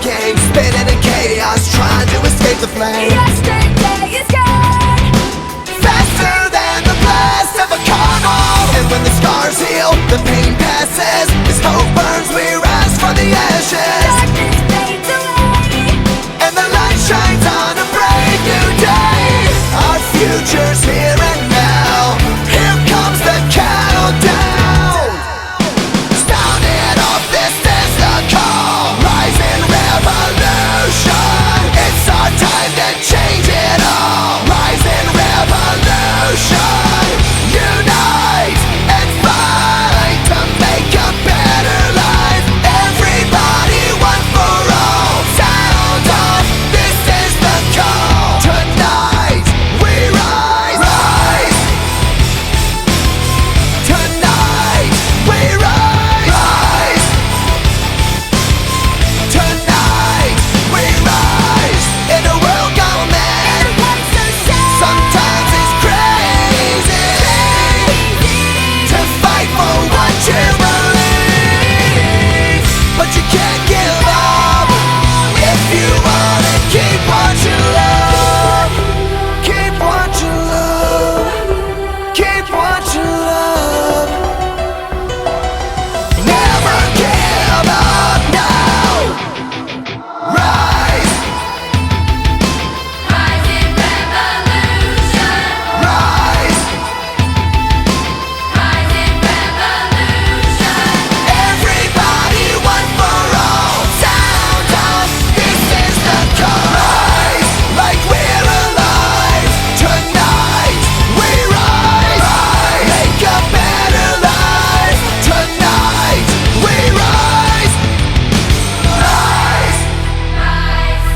wrecking, spinning in chaos, trying to escape the flame. Yesterday is gone, Faster than the blast of a carnal. And when the scars heal, the pain passes. As hope burns, we rise from the ashes. darkness fades away. And the light shines on a brave new day. Our future's here and now. Here comes the countdown. Sounding off, this is the call. Rising revolution. It's our time to change it all. Rising revolution. Unite and fight to make a better life. Everybody, one for all. Sound off, this is the call. Tonight we rise, rise. Tonight we rise, rise. Tonight we rise. In a world gone mad, What's so sad? sometimes it's crazy to fight for what you believe, but you can't give up if you wanna keep what you love. Keep what you love. Keep what you love. Never give up now. Rise, Rising revolution, rise. rising revolution. Everybody, one for all. Sound off, this is the call. Rise, like we're alive. Tonight we rise, rise. Make a better life. Tonight we rise, rise. Rise,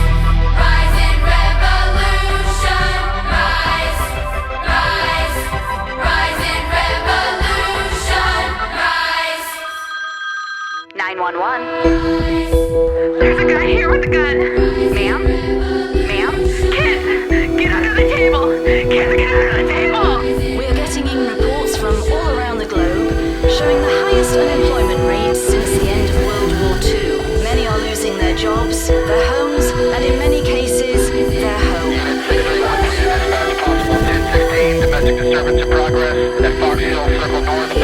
rising revolution. Rise, rising revolution. Rise. 911. There's a guy here with a gun. Ma'am? Ma'am? Kids! Get under the table! Kids, get under the table! We are getting in reports from all around the globe showing the highest unemployment rates since the end of World War II. Many are losing their jobs, their homes, and in many cases, their home. Domestic disturbance in progress at Fox Hill Circle North.